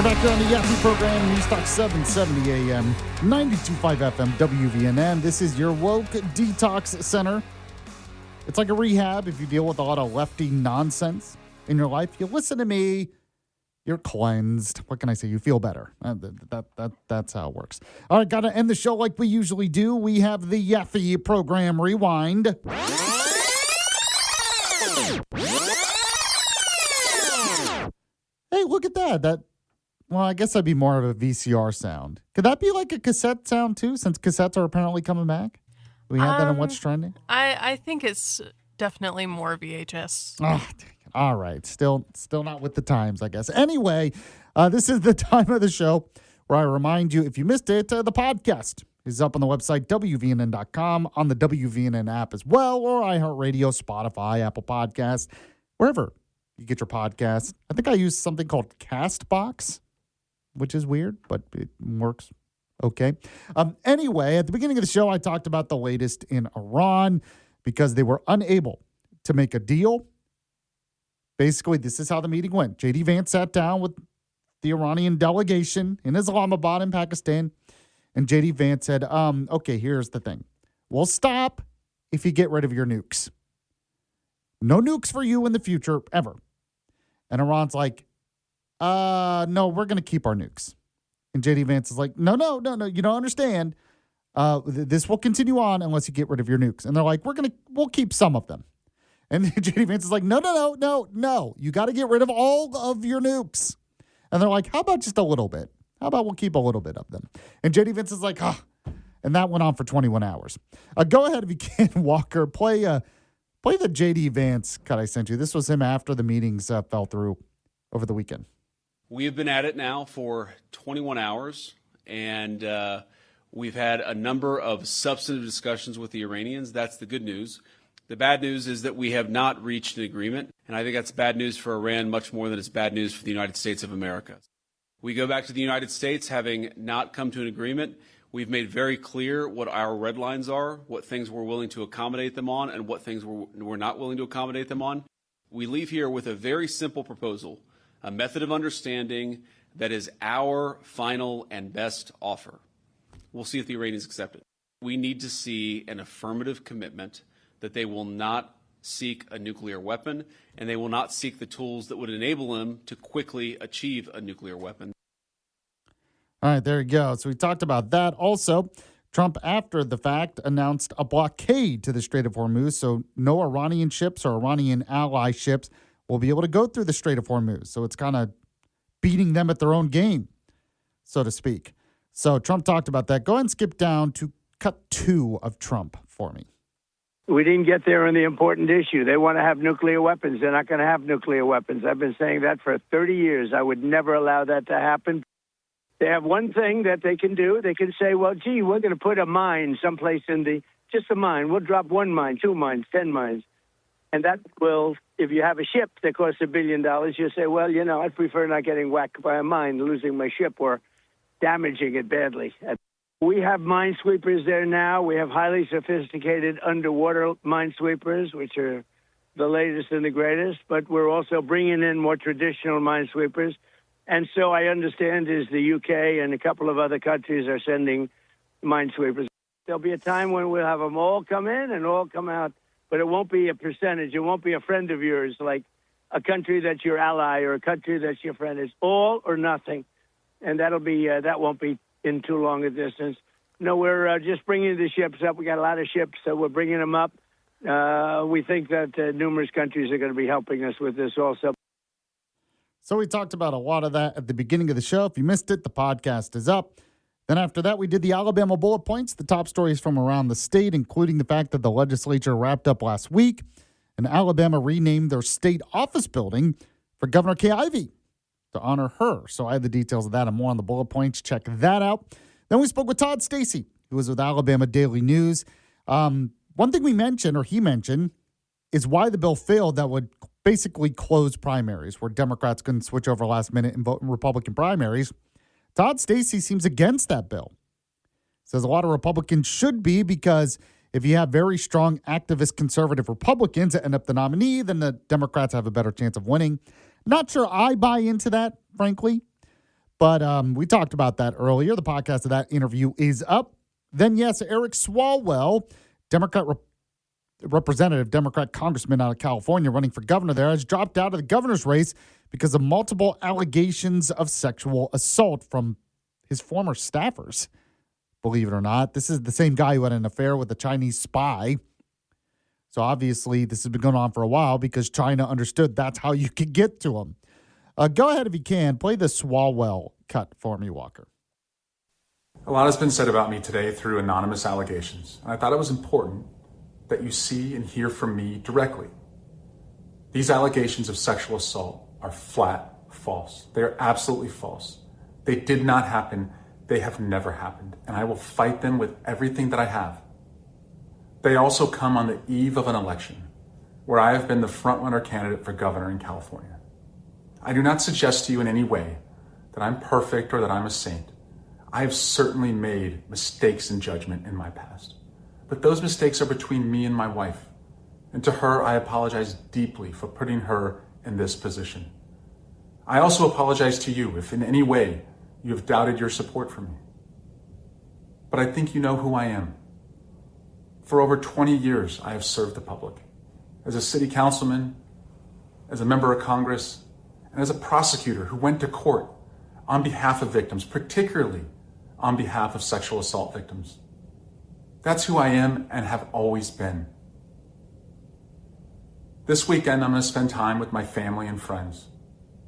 back here on the Yaffee program, News Talk 770 AM, 92.5 FM, WVNN. This is your woke detox center. It's like a rehab if you deal with a lot of lefty nonsense in your life. You listen to me, you're cleansed. What can I say? You feel better. That's how it works. All right, got to end the show like we usually do. We have the Yaffee program rewind. Hey, look at that. Well, I guess that'd be more of a VCR sound. Could that be like a cassette sound too, since cassettes are apparently coming back? We have that in What's Trending? I think it's definitely more VHS. Oh, all right. Still not with the times, I guess. Anyway, this is the time of the show where I remind you, if you missed it, the podcast is up on the website, WVNN.com, on the WVNN app as well, or iHeartRadio, Spotify, Apple Podcasts, wherever you get your podcast. I think I use something called Castbox, which is weird, but it works okay. Anyway, at the beginning of the show, I talked about the latest in Iran because they were unable to make a deal. Basically, this is how the meeting went. J.D. Vance sat down with the Iranian delegation in Islamabad in Pakistan, and J.D. Vance said, okay, here's the thing. We'll stop if you get rid of your nukes. No nukes for you in the future, ever. And Iran's like, no, we're going to keep our nukes. And J.D. Vance is like, no, you don't understand. This will continue on unless you get rid of your nukes. And they're like, we'll keep some of them. And J.D. Vance is like, no. You got to get rid of all of your nukes. And they're like, how about just a little bit? How about we'll keep a little bit of them? And J.D. Vance is like, And that went on for 21 hours. Go ahead if you can, Walker. Play the J.D. Vance cut I sent you. This was him after the meetings fell through over the weekend. We have been at it now for 21 hours, and we've had a number of substantive discussions with the Iranians. That's the good news. The bad news is that we have not reached an agreement, and I think that's bad news for Iran much more than it's bad news for the United States of America. We go back to the United States having not come to an agreement. We've made very clear what our red lines are, what things we're willing to accommodate them on, and what things we're not willing to accommodate them on. We leave here with a very simple proposal, a method of understanding that is our final and best offer. We'll see if the Iranians accept it. We need to see an affirmative commitment that they will not seek a nuclear weapon, and they will not seek the tools that would enable them to quickly achieve a nuclear weapon. All right, there you go. So we talked about that. Also, Trump, after the fact, announced a blockade to the Strait of Hormuz, so no Iranian ships or Iranian ally ships will be able to go through the Strait of Hormuz. So it's kind of beating them at their own game, so to speak. So Trump talked about that. Go ahead and skip down to cut 2 of Trump for me. We didn't get there on the important issue. They want to have nuclear weapons. They're not going to have nuclear weapons. I've been saying that for 30 years. I would never allow that to happen. They have one thing that they can do. They can say, well, gee, we're going to put a mine someplace just a mine. We'll drop 1 mine, 2 mines, 10 mines. And that will, if you have a ship that costs $1 billion, you'll say, well, I'd prefer not getting whacked by a mine, losing my ship or damaging it badly. We have minesweepers there now. We have highly sophisticated underwater minesweepers, which are the latest and the greatest. But we're also bringing in more traditional minesweepers. And so I understand is the UK and a couple of other countries are sending minesweepers. There'll be a time when we'll have them all come in and all come out, but it won't be a percentage. It won't be a friend of yours, like a country that's your ally or a country that's your friend. It's all or nothing. And that won't be in too long a distance. No, we're just bringing the ships up. We got a lot of ships, so we're bringing them up. We think that numerous countries are going to be helping us with this also. So we talked about a lot of that at the beginning of the show. If you missed it, the podcast is up. Then after that, we did the Alabama bullet points, the top stories from around the state, including the fact that the legislature wrapped up last week and Alabama renamed their state office building for Governor Kay Ivey to honor her. So I had the details of that and more on the bullet points. Check that out. Then we spoke with Todd Stacy, who was with Alabama Daily News. One thing he mentioned, is why the bill failed that would basically close primaries where Democrats couldn't switch over last minute and vote in Republican primaries. Todd Stacy seems against that bill. Says a lot of Republicans should be, because if you have very strong activist conservative Republicans that end up the nominee, then the Democrats have a better chance of winning. Not sure I buy into that, frankly. But we talked about that earlier. The podcast of that interview is up. Then, yes, Eric Swalwell, Representative Democrat Congressman out of California running for governor there, has dropped out of the governor's race because of multiple allegations of sexual assault from his former staffers. Believe it or not, this is the same guy who had an affair with a Chinese spy. So obviously this has been going on for a while because China understood that's how you could get to him. Go ahead if you can. Play the Swalwell cut for me, Walker. A lot has been said about me today through anonymous allegations, and I thought it was important that you see and hear from me directly. These allegations of sexual assault are flat false. They are absolutely false. They did not happen. They have never happened, and I will fight them with everything that I have. They also come on the eve of an election where I have been the frontrunner candidate for governor in California. I do not suggest to you in any way that I'm perfect or that I'm a saint. I have certainly made mistakes in judgment in my past, but those mistakes are between me and my wife. And to her, I apologize deeply for putting her in this position. I also apologize to you if in any way you have doubted your support for me. But I think you know who I am. For over 20 years, I have served the public as a city councilman, as a member of Congress, and as a prosecutor who went to court on behalf of victims, particularly on behalf of sexual assault victims. That's who I am and have always been. This weekend, I'm going to spend time with my family and friends,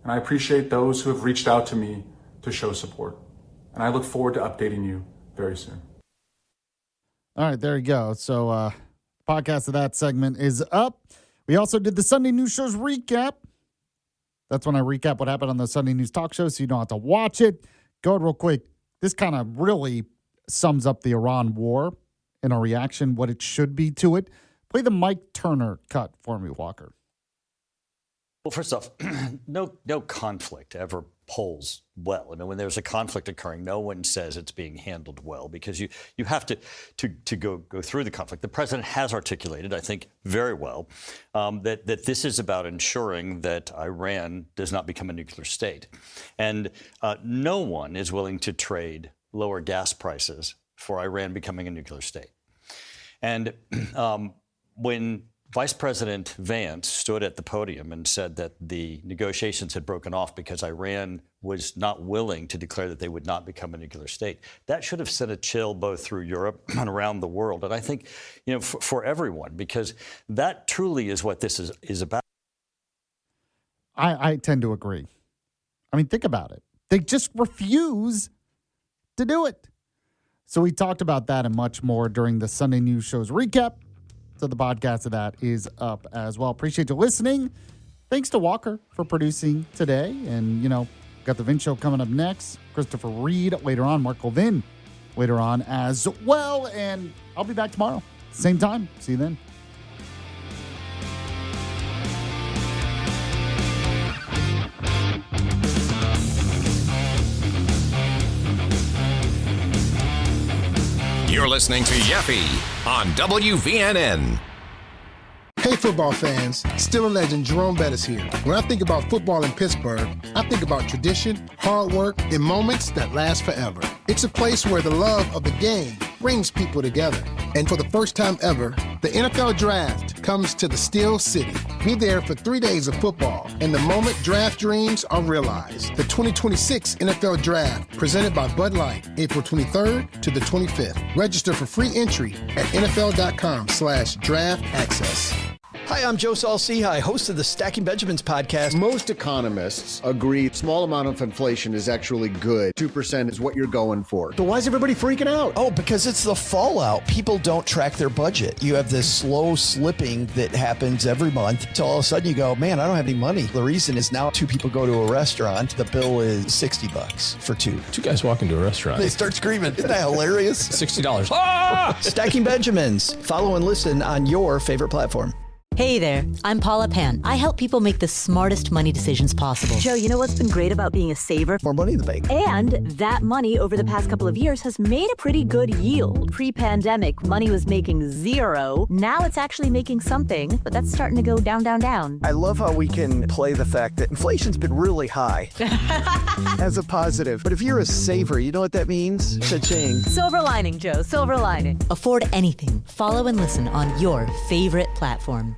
and I appreciate those who have reached out to me to show support, and I look forward to updating you very soon. All right, there you go. So podcast of that segment is up. We also did the Sunday News Show's recap. That's when I recap what happened on the Sunday News Talk Show, so you don't have to watch it. Go ahead real quick. This kind of really sums up the Iran war in a reaction, what it should be to it. Play the Mike Turner cut for me, Walker. Well, first off, no conflict ever polls well. I mean, when there's a conflict occurring, no one says it's being handled well because you have to go through the conflict. The president has articulated, I think, very well, that this is about ensuring that Iran does not become a nuclear state. And no one is willing to trade lower gas prices for Iran becoming a nuclear state. And when Vice President Vance stood at the podium and said that the negotiations had broken off because Iran was not willing to declare that they would not become a nuclear state, that should have sent a chill both through Europe and around the world. And I think, for everyone, because that truly is what this is about. I tend to agree. I mean, think about it. They just refuse to do it. So we talked about that and much more during the Sunday News Show's recap. So the podcast of that is up as well. Appreciate you listening. Thanks to Walker for producing today. And, got the Vin Show coming up next. Christopher Reed later on. Mark Levin later on as well. And I'll be back tomorrow. Same time. See you then. You're listening to Yaffee on WVNN. Hey football fans, Steeler legend Jerome Bettis here. When I think about football in Pittsburgh, I think about tradition, hard work, and moments that last forever. It's a place where the love of the game brings people together. And for the first time ever, the NFL Draft comes to the Steel City. Be there for 3 days of football, and the moment draft dreams are realized. The 2026 NFL Draft, presented by Bud Light, April 23rd to the 25th. Register for free entry at NFL.com/draft access. Hi, I'm Joe Saul-Sehy, host of the Stacking Benjamins podcast. Most economists agree small amount of inflation is actually good. 2% is what you're going for. So why is everybody freaking out? Oh, because it's the fallout. People don't track their budget. You have this slow slipping that happens every month. So all of a sudden you go, man, I don't have any money. The reason is now two people go to a restaurant. The bill is $60 for two. Two guys walk into a restaurant. They start screaming. Isn't that hilarious? $60. Ah! Stacking Benjamins. Follow and listen on your favorite platform. Hey there, I'm Paula Pan. I help people make the smartest money decisions possible. Joe, you know what's been great about being a saver? More money in the bank. And that money over the past couple of years has made a pretty good yield. Pre-pandemic, money was making zero. Now it's actually making something, but that's starting to go down, down, down. I love how we can play the fact that inflation's been really high as a positive. But if you're a saver, you know what that means? Cha-ching. Silver lining, Joe, silver lining. Afford anything. Follow and listen on your favorite platform.